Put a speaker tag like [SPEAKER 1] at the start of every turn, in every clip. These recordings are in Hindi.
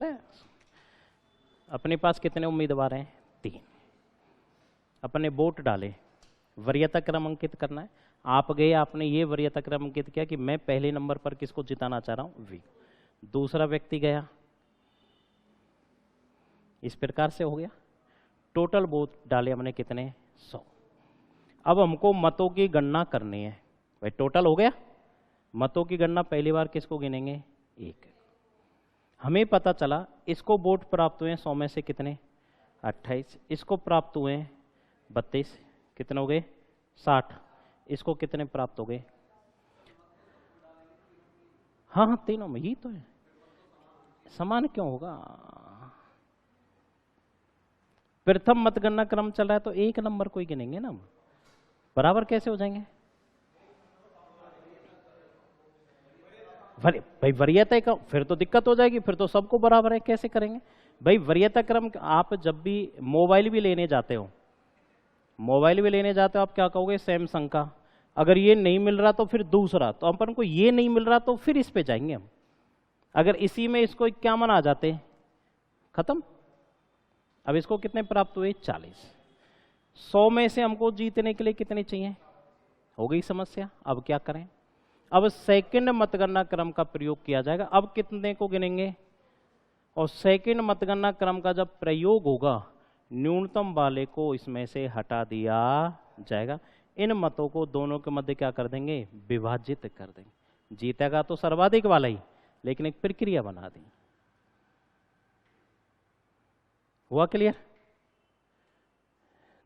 [SPEAKER 1] पता है अपने पास कितने उम्मीदवार हैं? 3। अपने वोट डाले, वरीयता क्रम अंकित करना है। आप गए, आपने ये वरीयता क्रम अंकित किया कि मैं पहले नंबर पर किसको जिताना चाह रहा हूं, वी। दूसरा व्यक्ति गया, इस प्रकार से हो गया। टोटल वोट डाले हमने कितने, 100। अब हमको मतों की गणना करनी है भाई। टोटल हो गया, मतों की गणना पहली बार किसको गिनेंगे, 1। हमें पता चला इसको वोट प्राप्त हुए 100 में से कितने, 28। इसको प्राप्त हुए 32, कितने हो गए, 60। इसको कितने प्राप्त हो गए, हाँ हाँ तीनों में, यही तो है। समान क्यों होगा, प्रथम मतगणना क्रम चल रहा है तो 1 नंबर को ही गिनेंगे ना, बराबर कैसे हो जाएंगे भाई? वरीयता का फिर तो दिक्कत हो जाएगी, फिर तो सबको बराबर है, कैसे करेंगे भाई? वरीयता क्रम आप जब भी मोबाइल भी लेने जाते हो, आप क्या कहोगे, सैमसंग का। अगर ये नहीं मिल रहा तो फिर दूसरा, तो अपन को ये नहीं मिल रहा तो फिर इस पे जाएंगे हम। अगर इसी में इसको 51 आ जाते, खत्म। अब इसको कितने प्राप्त हुए, 40। 100 में से हमको जीतने के लिए कितने चाहिए, हो गई समस्या। अब क्या करें, अब सेकंड मतगणना क्रम का प्रयोग किया जाएगा। अब कितने को गिनेंगे, और सेकंड मतगणना क्रम का जब प्रयोग होगा, न्यूनतम वाले को इसमें से हटा दिया जाएगा। इन मतों को दोनों के मध्य क्या कर देंगे, विभाजित कर देंगे। जीतेगा तो सर्वाधिक वाला ही, लेकिन एक प्रक्रिया बना दी। हुआ क्लियर,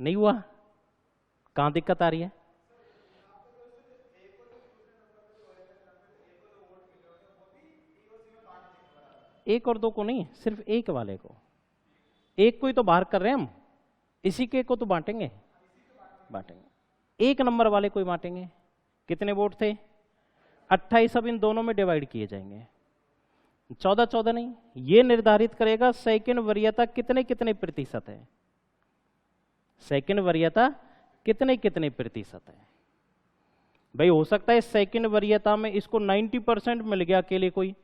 [SPEAKER 1] नहीं हुआ, कहां दिक्कत आ रही है? एक और दो को नहीं, सिर्फ एक वाले को, एक को ही तो बाहर कर रहे हैं हम, इसी के को तो बांटेंगे। एक नंबर वाले को ही बांटेंगे। कितने वोट थे, 28। अब इन दोनों में डिवाइड किए जाएंगे, 14 नहीं। ये निर्धारित करेगा सेकंड वरीयता कितने कितने प्रतिशत है, सेकंड वरीयता कितने कितने प्रतिशत है भाई। हो सकता है सेकंड वरीयता में इसको 90% मिल गया अकेले कोई,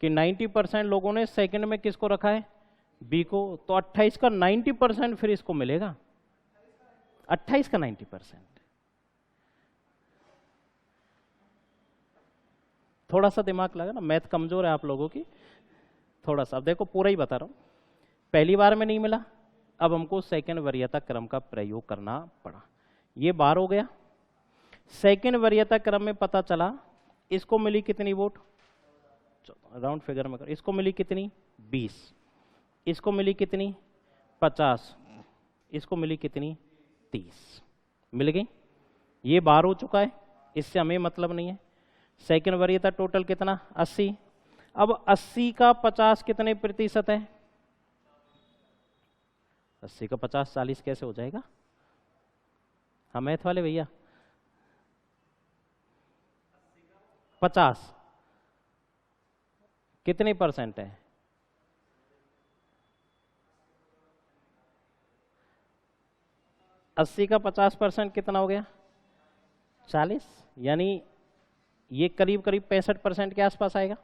[SPEAKER 1] कि 90% लोगों ने सेकंड में किसको रखा है, बी को, तो 28 का 90% फिर इसको मिलेगा, 28 का 90%। थोड़ा सा दिमाग लगा ना, मैथ कमजोर है आप लोगों की थोड़ा सा। अब देखो पूरा ही बता रहा हूं, पहली बार में नहीं मिला, अब हमको सेकंड वरीयता क्रम का प्रयोग करना पड़ा। ये बार हो गया। सेकंड वरीयता क्रम में पता चला इसको मिली कितनी वोट, राउंड फिगर में कर, इसको मिली कितनी 20, इसको मिली कितनी 50, इसको मिली कितनी 30, मिल गई। ये बार हो चुका है, इससे हमें मतलब नहीं है। सेकंड वरीयता टोटल कितना 80। अब 80 का 50 कितने प्रतिशत है, 80 का 50 40 कैसे हो जाएगा, हाँ मैथ वाले भैया, 50 कितने परसेंट है, 80 का 50% कितना हो गया, 40। यानी ये करीब करीब 65% के आसपास आएगा।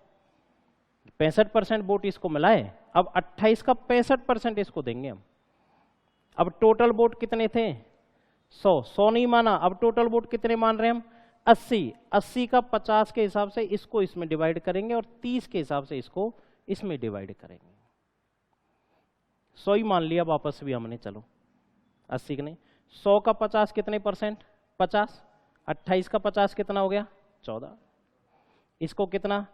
[SPEAKER 1] 65% वोट इसको मिला है। अब 28 का 65% इसको देंगे हम। अब टोटल वोट कितने थे, 100 नहीं माना, अब टोटल वोट कितने मान रहे हैं हम, 80 का 50 के हिसाब से इसको इसमें डिवाइड करेंगे, और 30 के हिसाब से इसको इसमें डिवाइड करेंगे। 100 ही मान लिया वापस भी हमने, चलो 80 का नहीं, 100 का 50 कितने परसेंट, 50, 28 का 50 कितना हो गया, 14, इसको कितना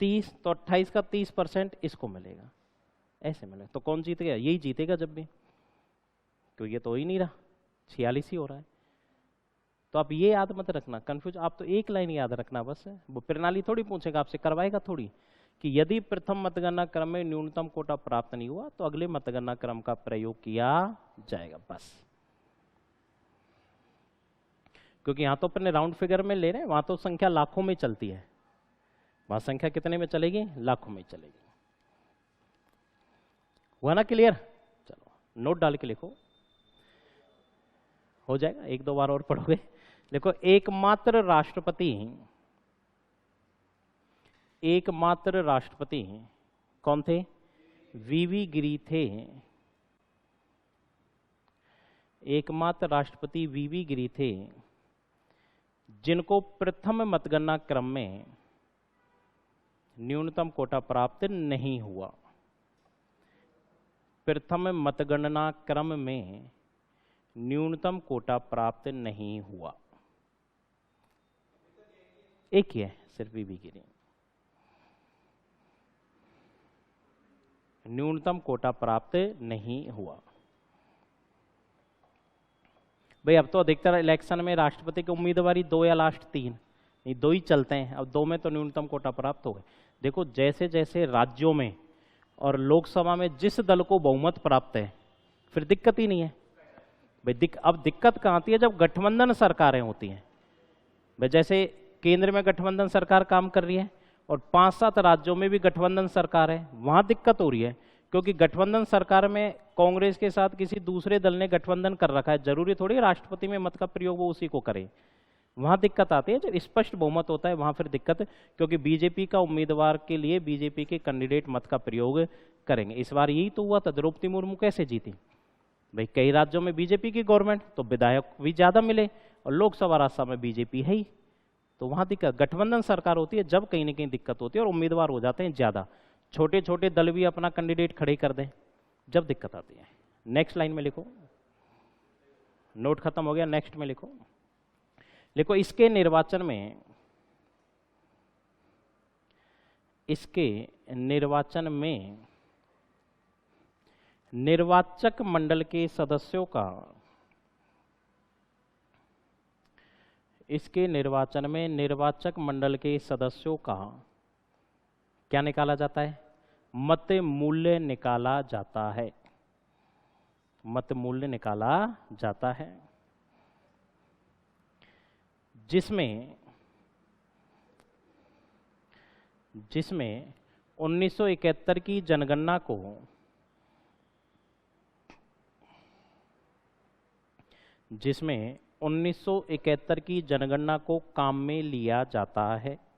[SPEAKER 1] 30, तो 28 का 30% इसको मिलेगा, ऐसे मिलेगा। तो कौन जीत गया, यही जीतेगा जब भी, क्योंकि ये तो हो ही नहीं रहा, 46 ही हो रहा है। तो आप ये याद मत रखना, कंफ्यूज, आप तो एक लाइन याद रखना बस, वो प्रणाली थोड़ी पूछेगा आपसे, करवाएगा थोड़ी, कि यदि प्रथम मतगणना क्रम में न्यूनतम कोटा प्राप्त नहीं हुआ तो अगले मतगणना क्रम का प्रयोग किया जाएगा, बस। क्योंकि यहां तो अपने राउंड फिगर में ले रहे हैं, वहां तो संख्या लाखों में चलती है, वहां संख्या कितने में चलेगी, लाखों में चलेगी। हुआ ना क्लियर, चलो नोट डाल के लिखो, हो जाएगा, एक दो बार और पढ़ोगे। देखो, एकमात्र राष्ट्रपति कौन थे, वीवी गिरी थे, एकमात्र राष्ट्रपति वीवी गिरी थे जिनको प्रथम मतगणना क्रम में न्यूनतम कोटा प्राप्त नहीं हुआ। प्रथम मतगणना क्रम में न्यूनतम कोटा प्राप्त नहीं हुआ। एक ही है सिर्फ वीवी गिरी, न्यूनतम कोटा प्राप्त नहीं हुआ। भाई अब तो अधिकतर इलेक्शन में राष्ट्रपति की उम्मीदवारी 2 या लास्ट 3, नहीं 2 ही चलते हैं। अब 2 में तो न्यूनतम कोटा प्राप्त हो गए। देखो जैसे जैसे राज्यों में और लोकसभा में जिस दल को बहुमत प्राप्त है फिर दिक्कत ही नहीं है। भाई अब दिक्कत कहाँ आती है जब गठबंधन सरकारें होती हैं। भाई जैसे केंद्र में गठबंधन सरकार काम कर रही है और 5-7 राज्यों में भी गठबंधन सरकार है, वहां दिक्कत हो रही है क्योंकि गठबंधन सरकार में कांग्रेस के साथ किसी दूसरे दल ने गठबंधन कर रखा है। जरूरी थोड़ी राष्ट्रपति में मत का प्रयोग वो उसी को करे, वहां दिक्कत आती है। जब स्पष्ट बहुमत होता है वहां फिर दिक्कत, क्योंकि बीजेपी का उम्मीदवार के लिए बीजेपी के कैंडिडेट मत का प्रयोग करेंगे। इस बार यही तो हुआ था। द्रौपदी मुर्मू कैसे जीती? भाई कई राज्यों में बीजेपी की गवर्नमेंट, तो विधायक भी ज्यादा मिले और लोकसभा राज्यसभा में बीजेपी है ही, तो वहां दिक्कत। गठबंधन सरकार होती है जब कहीं ना कहीं दिक्कत होती है और उम्मीदवार हो जाते हैं ज्यादा, छोटे छोटे दल भी अपना कैंडिडेट खड़े कर दें जब दिक्कत आती है। नेक्स्ट लाइन में लिखो, नोट खत्म हो गया, नेक्स्ट में लिखो। लिखो इसके निर्वाचन में निर्वाचक मंडल के सदस्यों का, इसके निर्वाचन में निर्वाचक मंडल के सदस्यों का क्या निकाला जाता है? मत मूल्य निकाला जाता है। मत मूल्य निकाला जाता है जिसमें 1971 की जनगणना को जिसमें 1971 की जनगणना को काम में लिया जाता है।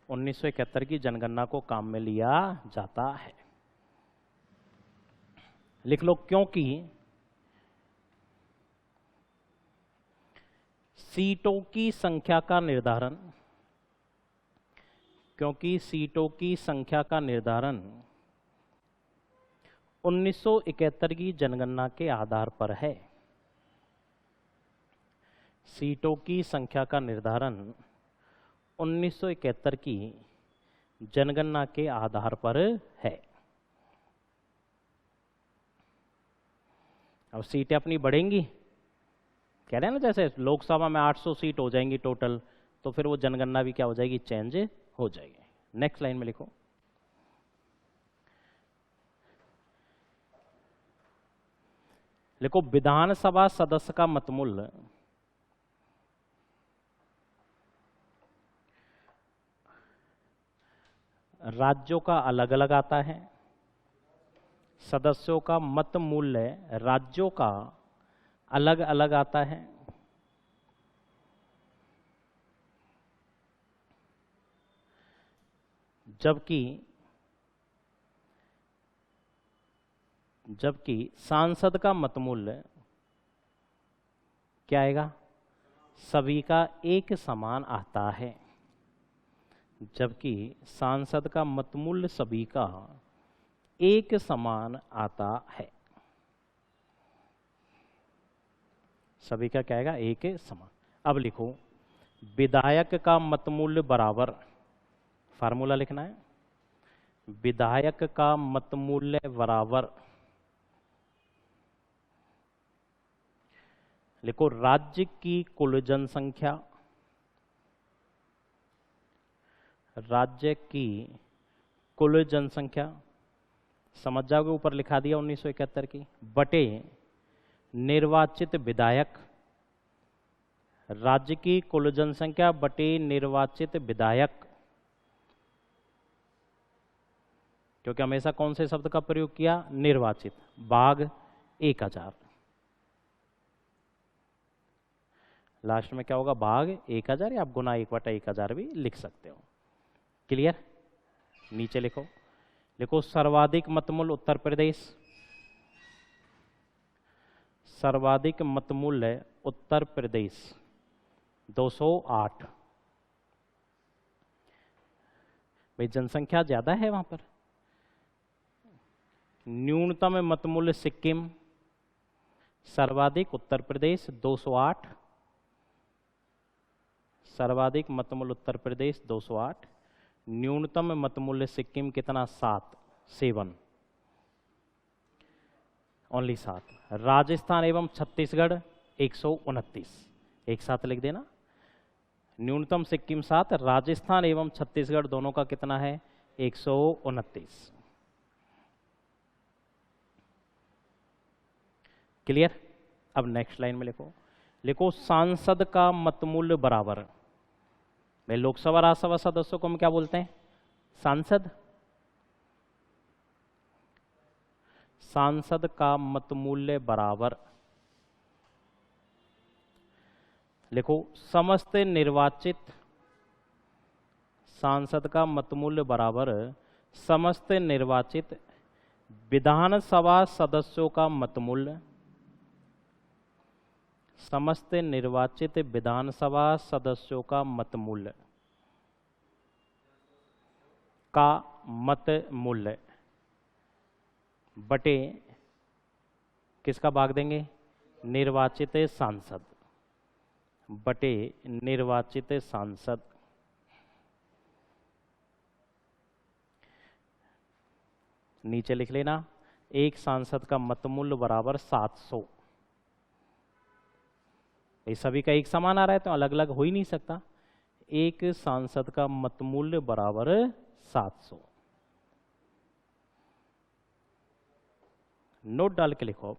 [SPEAKER 1] उन्नीस सौ इकहत्तर की जनगणना को काम में लिया जाता है। लिख लो क्योंकि सीटों की संख्या का निर्धारण, क्योंकि सीटों की संख्या का निर्धारण 1971 की जनगणना के आधार पर है। सीटों की संख्या का निर्धारण 1971 की जनगणना के आधार पर है। अब सीटें अपनी बढ़ेंगी, कह रहे हैं ना, जैसे लोकसभा में 800 सीट हो जाएंगी टोटल, तो फिर वो जनगणना भी क्या हो जाएगी? चेंज हो जाएगी। नेक्स्ट लाइन में लिखो, लिखो विधानसभा सदस्य का मतमूल्य राज्यों का अलग अलग आता है। सदस्यों का मत मूल्य राज्यों का अलग अलग आता है। जबकि सांसद का मत मूल्य क्या आएगा? सभी का एक समान आता है। जबकि सांसद का मत मूल्य सभी का एक समान आता है। सभी का क्या आएगा? एक समान। अब लिखो विधायक का मत मूल्य बराबर, फार्मूला लिखना है, विधायक का मत मूल्य बराबर, लिखो राज्य की कुल जनसंख्या, राज्य की कुल जनसंख्या, समझ जाओगे, ऊपर लिखा दिया 1971 की, बटे निर्वाचित विधायक, राज्य की कुल जनसंख्या बटे निर्वाचित विधायक, क्योंकि हमेशा कौन से शब्द का प्रयोग किया? निर्वाचित, भाग 1000। लास्ट में क्या होगा, भाग 1000 या आप गुना 1/1000 भी लिख सकते हो। क्लियर? नीचे लिखो, लिखो सर्वाधिक मतमूल्य उत्तर प्रदेश, सर्वाधिक मतमूल्य उत्तर प्रदेश 208। भाई जनसंख्या ज्यादा है वहां पर। न्यूनतम मतमूल्य सिक्किम, सर्वाधिक उत्तर प्रदेश 208, सर्वाधिक मतमूल्य उत्तर प्रदेश 208, न्यूनतम मतमूल्य सिक्किम कितना, 7 ओनली 7। राजस्थान एवं छत्तीसगढ़ 129, एक साथ लिख देना। न्यूनतम सिक्किम 7, राजस्थान एवं छत्तीसगढ़ दोनों का कितना है, 129। क्लियर? अब नेक्स्ट लाइन में लिखो, लिखो सांसद का मतमूल्य बराबर। भाई लोकसभा राज्यसभा सदस्यों को हम क्या बोलते हैं, सांसद। सांसद का मतमूल्य बराबर, लिखो समस्त निर्वाचित, सांसद का मतमूल्य बराबर समस्त निर्वाचित विधानसभा सदस्यों का मतमूल्य, समस्त निर्वाचित विधानसभा सदस्यों का मतमूल्य का मत मूल्य बटे किसका भाग देंगे, निर्वाचित सांसद बटे निर्वाचित सांसद। नीचे लिख लेना, एक सांसद का मतमूल्य बराबर 700। ये सभी का एक समान आ रहा है तो अलग अलग हो ही नहीं सकता। एक सांसद का मतमूल्य बराबर 700। नोट डाल के लिखो।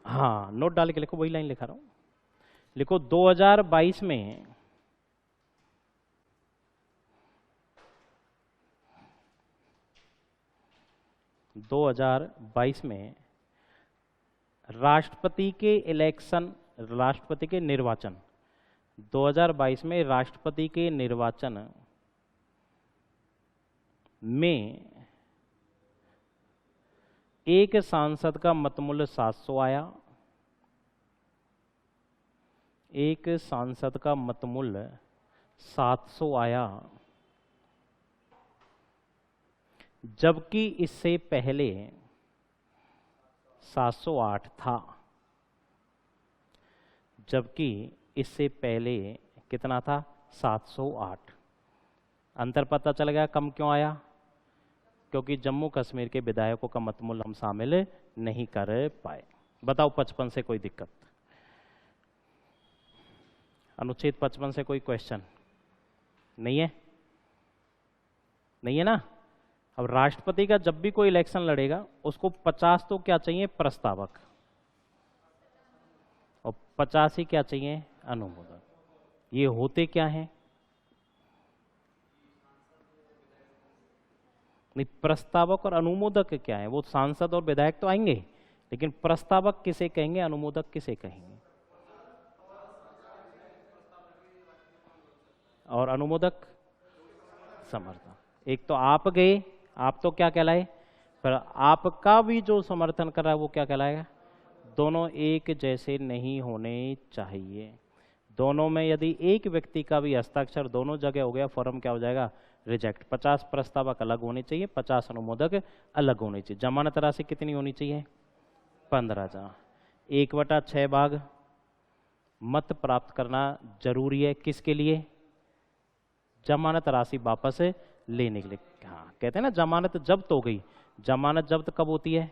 [SPEAKER 1] हाँ नोट डाल के लिखो, वही लाइन लिखा रहा हूं। लिखो 2022 में राष्ट्रपति के इलेक्शन, राष्ट्रपति के निर्वाचन, 2022 में राष्ट्रपति के निर्वाचन में एक सांसद का मतमूल्य 700 आया, एक सांसद का मतमूल्य 700 आया, जबकि इससे पहले 708 था, जबकि इससे पहले कितना था, 708। अंतर पता चल गया कम क्यों आया, क्योंकि जम्मू कश्मीर के विधायकों का मतमूल्य हम शामिल नहीं कर पाए। बताओ 55 से कोई दिक्कत, अनुच्छेद 55 से कोई क्वेश्चन नहीं है, नहीं है ना। अब राष्ट्रपति का जब भी कोई इलेक्शन लड़ेगा उसको 50 तो क्या चाहिए, प्रस्तावक, और 50 ही क्या चाहिए, अनुमोदक। ये होते क्या हैं, नहीं प्रस्तावक और अनुमोदक क्या है, वो सांसद और विधायक तो आएंगे, लेकिन प्रस्तावक किसे कहेंगे, अनुमोदक किसे कहेंगे, और अनुमोदक समर्थन। एक तो आप गए, आप तो क्या कहलाए, पर आपका भी जो समर्थन कर रहा है वो क्या कहलाएगा। दोनों एक जैसे नहीं होने चाहिए। दोनों में यदि एक व्यक्ति का भी हस्ताक्षर दोनों जगह हो गया, फॉर्म क्या हो जाएगा, रिजेक्ट। 50 प्रस्तावक अलग होने चाहिए, 50 अनुमोदक अलग होने चाहिए। जमानत राशि कितनी होनी चाहिए, 15। जहाँ 1/6 भाग मत प्राप्त करना जरूरी है, किसके लिए, जमानत राशि वापस लेने के लिए। हाँ कहते हैं ना जमानत जब्त हो गई। जमानत जब्त कब होती है,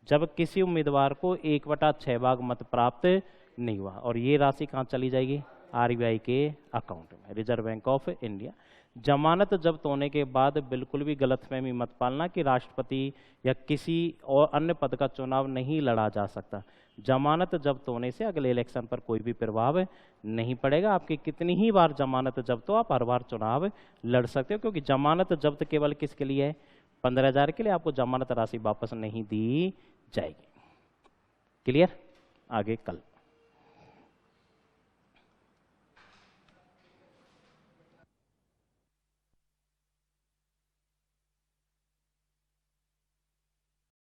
[SPEAKER 1] जब किसी उम्मीदवार को 1/6 भाग मत प्राप्त नहीं हुआ, और ये राशि कहाँ चली जाएगी, आरबीआई के अकाउंट में, रिजर्व बैंक ऑफ इंडिया। जमानत जब्त होने के बाद बिल्कुल भी गलतफहमी मत पालना कि राष्ट्रपति या किसी और अन्य पद का चुनाव नहीं लड़ा जा सकता। जमानत जब्त होने से अगले इलेक्शन पर कोई भी प्रभाव नहीं पड़ेगा। आपकी कितनी ही बार जमानत जब्त हो, आप हर बार चुनाव लड़ सकते हो, क्योंकि जमानत जब्त केवल किसके लिए है, 15,000 के लिए। आपको जमानत राशि वापस नहीं दी जाएगी। क्लियर? आगे कल।